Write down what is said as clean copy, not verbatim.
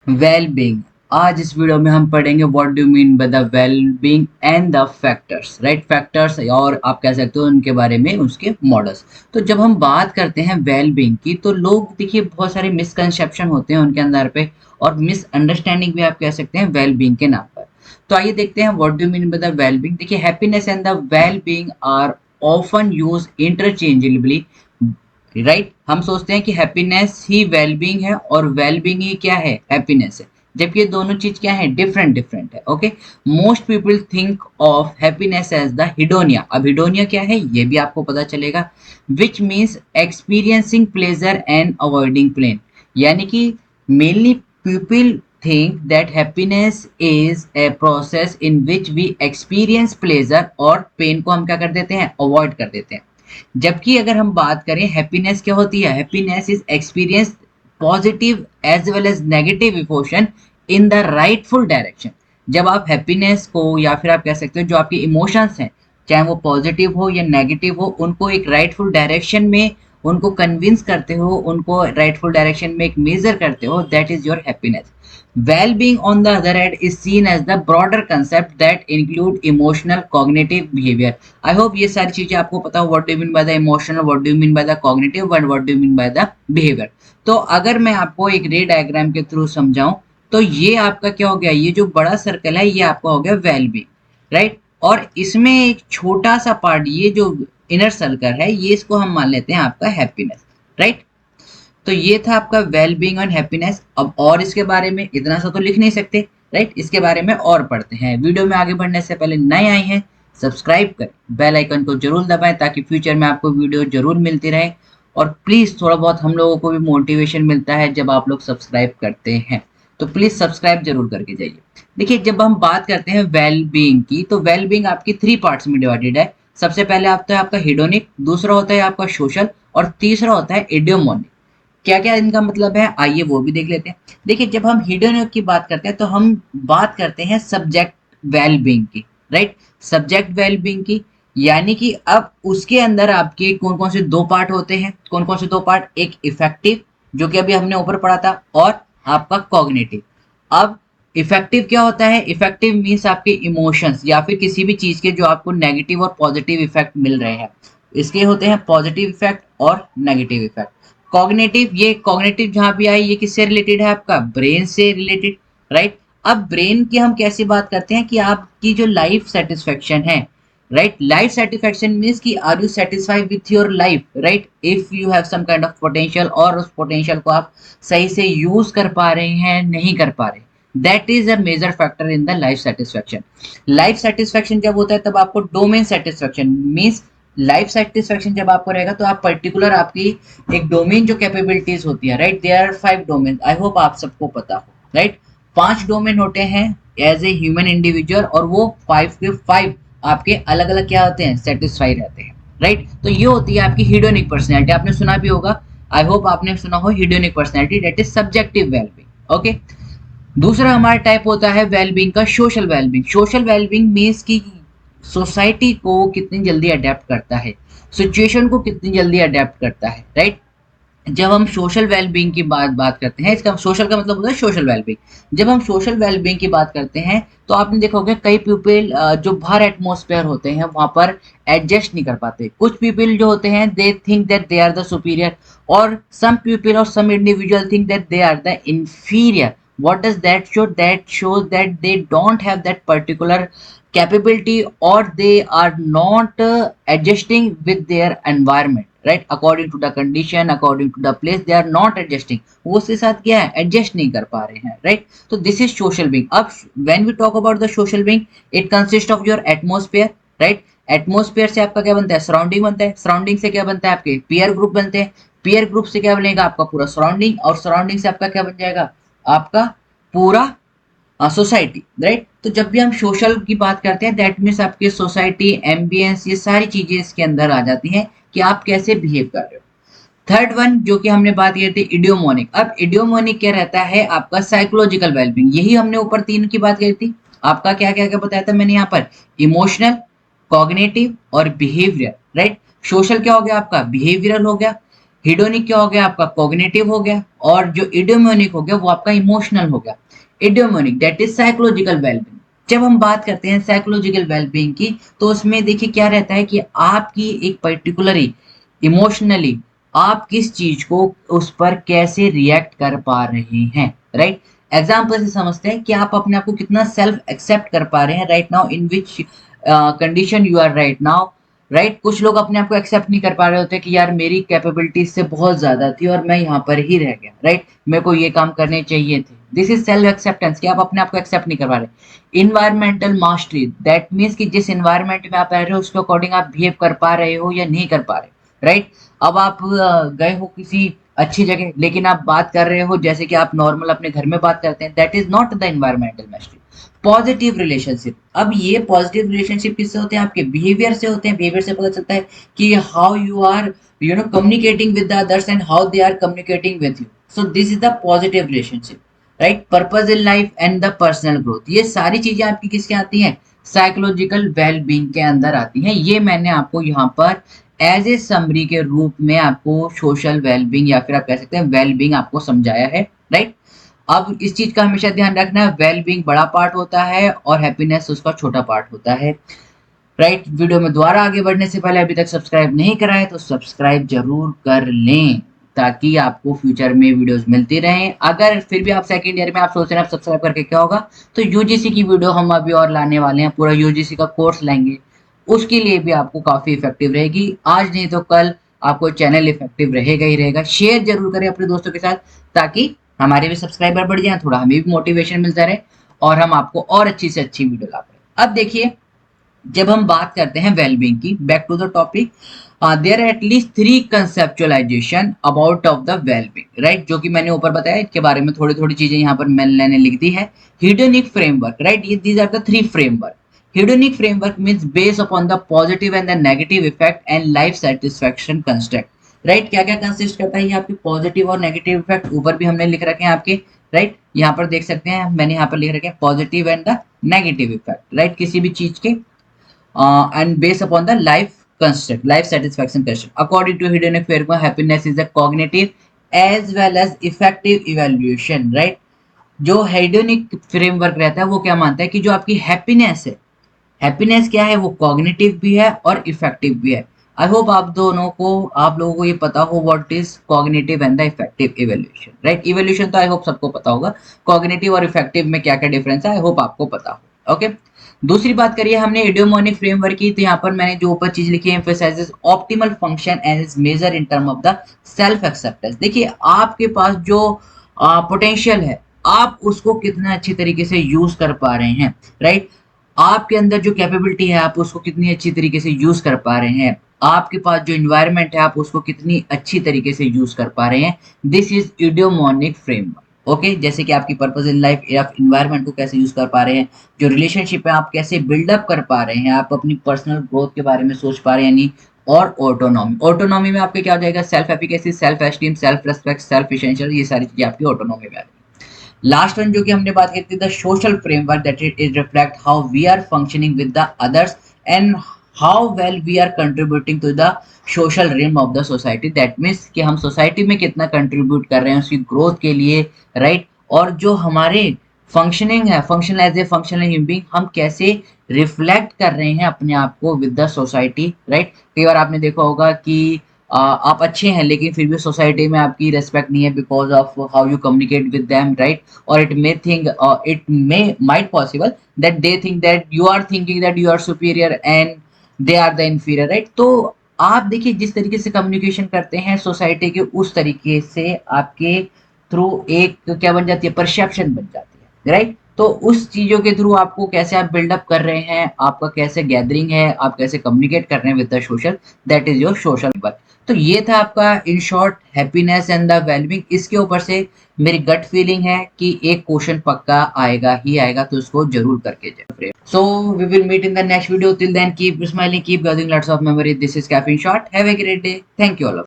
Well being. आज इस video में हम पढ़ेंगे what do mean by the well being and the factors, right. Factors और आप कह सकते हो उनके बारे में, उसके मॉडल्स। तो जब हम बात करते हैं वेल बीइंग की, तो लोग देखिए बहुत सारे मिसकंसेप्शन होते हैं उनके अंदर पे, और मिसअंडरस्टैंडिंग भी आप कह सकते हैं वेल बीइंग के नाम पर। तो आइए देखते हैं what do mean by the well being. देखिए happiness and the well being are often use interchangeably, right. हम सोचते हैं कि हैप्पीनेस ही वेलबींग है और वेलबींग ही क्या है, हैप्पीनेस है, जबकि ये दोनों चीज क्या है, डिफरेंट डिफरेंट है। Okay, most people think of happiness as the hedonia. अब हिडोनिया क्या है ये भी आपको पता चलेगा, which means experiencing pleasure and avoiding pain. यानी कि mainly people think that happiness is a process in which we experience pleasure, और पेन को हम क्या कर देते हैं, अवॉइड कर देते हैं। जबकि अगर हम बात करें हैप्पीनेस क्या होती है, happiness is experience positive as well as negative emotion in the rightful direction. जब आप हैप्पीनेस को या फिर आप कह सकते हो जो आपके इमोशंस हैं, चाहे वो पॉजिटिव हो या नेगेटिव हो, उनको एक राइटफुल डायरेक्शन में उनको कन्विंस करते हो, उनको राइटफुल डायरेक्शन में एक मेजर करते हो, that is your happiness. Well-being, on the other hand, is seen as the broader concept that include emotional, cognitive behavior. I hope ये सारी चीजें आपको पता हो, what do you mean by the emotional, what do you mean by the cognitive, and what do you mean by the behavior. तो अगर मैं आपको एक रे डायग्राम के थ्रू समझाऊं, तो ये आपका क्या हो गया, ये जो बड़ा सर्कल है ये आपका हो गया वेल बीइंग, राइट। और इसमें एक छोटा सा पार्ट, ये जो इनर सर्कल है, ये इसको हम मान लेते हैं आपका हैप्पीनेस, राइट। तो ये था आपका वेल बीइंग एंड हैप्पीनेस। अब और इसके बारे में इतना सा तो लिख नहीं सकते, राइट। इसके बारे में और पढ़ते हैं। वीडियो में आगे बढ़ने से पहले नए आए हैं, सब्सक्राइब करें, बेल आइकन को जरूर दबाएं ताकि फ्यूचर में आपको वीडियो जरूर मिलती रहे। और प्लीज थोड़ा बहुत हम लोगों को भी मोटिवेशन मिलता है जब आप लोग सब्सक्राइब करते हैं, तो प्लीज सब्सक्राइब जरूर करके जाइए। देखिए जब हम बात करते हैं वेल बीइंग की, तो वेल बीइंग आपकी 3 पार्ट्स में डिवाइडेड है। सबसे पहले आता है आपका हिडोनिक, दूसरा होता है आपका सोशल, और तीसरा होता है इडियोमोनिक। क्या क्या इनका मतलब है, आइए वो भी देख लेते हैं। देखिए जब हम हिडन की बात करते हैं, तो हम बात करते हैं सब्जेक्ट वेलबींग की, राइट। सब्जेक्ट वेलबींग की, यानी कि अब उसके अंदर आपके कौन कौन से 2 पार्ट होते हैं, कौन कौन से 2 पार्ट, एक इफेक्टिव जो कि अभी हमने ऊपर पढ़ा था, और आपका कॉग्निटिव। अब इफेक्टिव क्या होता है, इफेक्टिव मीन्स आपके इमोशंस या फिर किसी भी चीज के जो आपको नेगेटिव और पॉजिटिव इफेक्ट मिल रहे हैं, इसके होते हैं पॉजिटिव इफेक्ट और नेगेटिव इफेक्ट। कॉग्निटिव, ये कॉग्निटिव जहां भी आए, ये किससे रिलेटेड है, आपका ब्रेन से रिलेटेड, राइट। अब ब्रेन की हम कैसे बात करते हैं कि आपकी जो लाइफ सेटिस्फेक्शन है, राइट। लाइफ सेटिस्फेक्शन मीन्स कि are you satisfied with your life, right. If you have some kind of potential, और उस पोटेंशियल को आप सही से यूज कर पा रहे हैं, नहीं कर पा रहे, that is a major factor in the life satisfaction. Life satisfaction जब होता है तब आपको domain satisfaction means, life satisfaction जब आपको रहेगा तो आप पर्टिकुलर आपकी एक डोमेन जो कैपेबिलिटीज होती है, right. There are 5 domain, I hope आप सबको पता हो, राइट। 5 डोमेन होते हैं एज ए ह्यूमन इंडिविजुअल, और वो 5 के 5 आपके अलग अलग क्या होते हैं, सेटिस्फाई रहते हैं, राइट। तो ये होती है आपकी हिडोनिक पर्सनैलिटी, आपने सुना भी होगा, आई होप आपने सुना हो hedonic personality, that is subjective wellbeing. Okay, दूसरा हमारा टाइप होता है वेलबींग का social wellbeing. Social wellbeing means की सोसाइटी को कितनी जल्दी अडेप्ट करता है, सिचुएशन को कितनी जल्दी अडेप्ट करता है, राइट। जब हम सोशल वेलबींग की बात बात करते हैं, इसका सोशल का मतलब होता है सोशल वेलबींग। जब हम सोशल वेलबींग की बात करते हैं, तो आपने देखा होगा कई पीपल जो बाहर एटमॉस्फेयर होते हैं वहां पर एडजस्ट नहीं कर पाते। कुछ पीपल जो होते हैं they think that they are the superior, और सम पीपल और some individual think that they are the inferior. What does that show? That shows that they don't have that particular capability, or they are not adjusting with their environment, right. According to the condition, according to the place, they are not adjusting, वो उसके साथ क्या है, adjust नहीं कर पा रहे हैं, राइट। तो दिस इज सोशल बीइंग। अब when we talk about the social being, it consist of your atmosphere, right. Atmosphere से आपका क्या बनता है, सराउंडिंग बनता है, सराउंडिंग से क्या बनता है, आपके पीयर ग्रुप बनते हैं, पीयर ग्रुप से क्या बनेगा, आपका पूरा सराउंडिंग, और सराउंडिंग से आपका क्या बन जाएगा, आपका पूरा सोसाइटी, राइट। तो जब भी हम सोशल की बात करते हैं, दैट मीन्स आपकी सोसाइटी, एम्बियंस, ये सारी चीजें इसके अंदर आ जाती हैं कि आप कैसे बिहेव कर रहे हो। थर्ड वन जो कि हमने बात की थी इडियोमोनिक। अब इडियोमोनिक क्या रहता है, आपका साइकोलॉजिकल वेलबींग। यही हमने ऊपर 3 की बात करी थी। आपका क्या क्या क्या बताया था मैंने यहाँ पर, इमोशनल, कॉग्निटिव और बिहेवियर, राइट। सोशल क्या हो गया आपका, बिहेवियरल हो गया। हिडोनिक क्या हो गया आपका कॉग्निटिव हो गया, और जो इडियोमोनिक हो गया वो आपका इमोशनल हो गया। इडियोमोनिक दैट इज साइकोलॉजिकल वेलबींग। जब हम बात करते हैं साइकोलॉजिकल वेलबींग की, तो उसमें देखिए क्या रहता है कि आपकी एक पर्टिकुलरली इमोशनली आप किस चीज को उस पर कैसे रिएक्ट कर पा रहे हैं, राइट। एग्जाम्पल से समझते हैं कि आप अपने आप को कितना सेल्फ एक्सेप्ट कर पा रहे हैं right now, in which condition you are right now, right. कुछ लोग अपने आप को एक्सेप्ट नहीं कर पा रहे होते कि यार मेरी कैपेबिलिटी इससे बहुत ज्यादा थी और मैं यहाँ पर ही रह गया, राइट। मेरे को ये काम करने चाहिए थे। दिस इज सेल्फ एक्सेप्टेंस, कि आप अपने आप को एक्सेप्ट नहीं कर पा रहे। इन्वायरमेंटल मास्टरी दैट मीन्स कि जिस इन्वायरमेंट में आप रह रहे हो उसके अकॉर्डिंग आप बिहेव कर पा रहे हो या नहीं कर पा रहे, राइट। अब आप गए हो किसी अच्छी जगह, लेकिन आप बात कर रहे हो जैसे कि आप नॉर्मल अपने घर में बात करते हैं, that is not the environmental mastery. Positive relationship, अब ये पॉजिटिव रिलेशनशिप किससे होते हैं, आपके बिहेवियर से होते हैं। बिहेवियर से पता चलता है कि how you are communicating with the others and how they are communicating with you. So this is the positive relationship, right. Purpose in life and the personal growth, ये सारी चीजें आपकी किसके आती हैं, साइकोलॉजिकल वेलबींग के अंदर आती हैं। ये मैंने आपको यहाँ पर एज ए समरी के रूप में आपको सोशल वेलबींग या फिर आप कह सकते हैं वेलबींग आपको समझाया है, राइट। अब इस चीज का हमेशा ध्यान रखना है, वेल बीइंग बड़ा पार्ट होता है और हैप्पीनेस उसका छोटा पार्ट होता है, राइट। वीडियो में दोबारा आगे बढ़ने से पहले अभी तक सब्सक्राइब नहीं करा है तो सब्सक्राइब जरूर कर लें, ताकि आपको फ्यूचर में वीडियोस मिलती रहें। अगर फिर भी आप सेकंड ईयर में आप सोच रहे हैं आप सब्सक्राइब करके क्या होगा, तो यूजीसी की वीडियो हम अभी और लाने वाले हैं, पूरा यूजीसी का कोर्स लाएंगे, उसके लिए भी आपको काफी इफेक्टिव रहेगी। आज नहीं तो कल आपको चैनल इफेक्टिव रहेगा ही रहेगा। शेयर जरूर करें अपने दोस्तों के साथ, ताकि हमारे भी सब्सक्राइबर बढ़ जाए, थोड़ा हमें भी मोटिवेशन मिलता रहे और हम आपको और अच्छी से अच्छी वीडियो ला पाए। अब देखिए, जब हम बात करते हैं वेलबींग की, back to the topic, there are at least 3 conceptualisation about of the wellbeing, right. जो कि मैंने ऊपर बताया, इसके बारे में थोड़ी थोड़ी चीजें यहाँ पर मैंने लिख दी है। हिडोनिक फ्रेमवर्क, राइट, ये these are the 3 framework. Hedonic framework means based upon the positive and the negative effect and life satisfaction construct, right. क्या क्या कंसिस्ट करता है ये, आपके पॉजिटिव और नेगेटिव इफेक्ट ऊपर भी हमने लिख रखे हैं आपके, राइट। यहाँ पर देख सकते हैं, मैंने यहाँ पर लिख रखे हैं positive and the negative effect, right, किसी भी चीज के, and based upon the life construct, life satisfaction construct. According to hedonic framework, happiness is a cognitive as well as effective evaluation, right? जो हेडोनिक फ्रेमवर्क रहता है वो क्या मानता है कि जो आपकी हैप्पीनेस है, हैप्पीनेस क्या है, वो कॉग्निटिव भी है और इफेक्टिव भी है। आई होप आप लोगों को ये पता हो what is cognitive and the effective evaluation, right. Evaluation तो आई होप सबको पता होगा, कॉग्निटिव और इफेक्टिव में क्या क्या डिफरेंस है आई होप आपको पता हो, ओके। दूसरी बात करिए, हमने इडियोमोनिक फ्रेमवर्क की, तो यहाँ पर मैंने जो ऊपर चीज लिखी है, emphasises optimal function as major in term of the self acceptance. देखिए आपके पास जो पोटेंशियल है, आप उसको कितना अच्छी तरीके से यूज कर पा रहे हैं, राइट। आपके अंदर जो कैपेबिलिटी है आप उसको कितनी अच्छी तरीके से यूज कर पा रहे हैं, आपके पास जो इन्वायरमेंट है आप उसको कितनी अच्छी तरीके से यूज कर पा रहे हैं। This is eudaimonic framework, okay. जैसे कि आपकी पर्पस इन लाइफ, आप इन्वायरमेंट को कैसे यूज कर पा रहे हैं, जो रिलेशनशिप है आप कैसे बिल्डअप कर पा रहे हैं, आप अपनी पर्सनल ग्रोथ के बारे में सोच पा रहे हैं नहीं। और ऑटोनॉमी, ऑटोनॉमी में आपके क्या हो जाएगा, self efficacy, self esteem, self respect, self essential, ये सारी चीजें आपकी ऑटोनॉमी में आ रही है। लास्ट वन जो कि हमने बात की थी, the social framework, that it reflect how we are functioning with the others and how well we are contributing to the social realm of the society. That means कि हम सोसाइटी में कितना कंट्रीब्यूट कर रहे हैं उसकी ग्रोथ के लिए, राइट। और जो हमारे फंक्शनिंग है, functional as a functional human being, हम कैसे रिफ्लेक्ट कर रहे हैं अपने आप को विद द सोसाइटी, राइट। कई बार आपने देखा होगा कि आप अच्छे हैं लेकिन फिर भी सोसाइटी में आपकी रेस्पेक्ट नहीं है because of how you communicate with them, right. और it may might possible that they think that you are thinking that you are superior and they are the inferior, right. तो आप देखिए जिस तरीके से कम्युनिकेशन करते हैं सोसाइटी के, उस तरीके से आपके थ्रू एक क्या बन जाती है, परसेप्शन बन जाती है, राइट। तो उस चीजों के थ्रू आपको कैसे आप बिल्डअप कर रहे हैं, आपका कैसे गैदरिंग है, आप कैसे कम्युनिकेट कर रहे हैं with the social, that is your social work. तो ये था आपका in short happiness and the wellbeing. इसके ऊपर से मेरी गट फीलिंग है कि एक क्वेश्चन पक्का आएगा ही आएगा, तो उसको जरूर करके जाए। So we will meet in the next video, till then keep smiling, keep gathering lots of memory. This is caffeine shot, have a great day, thank you all.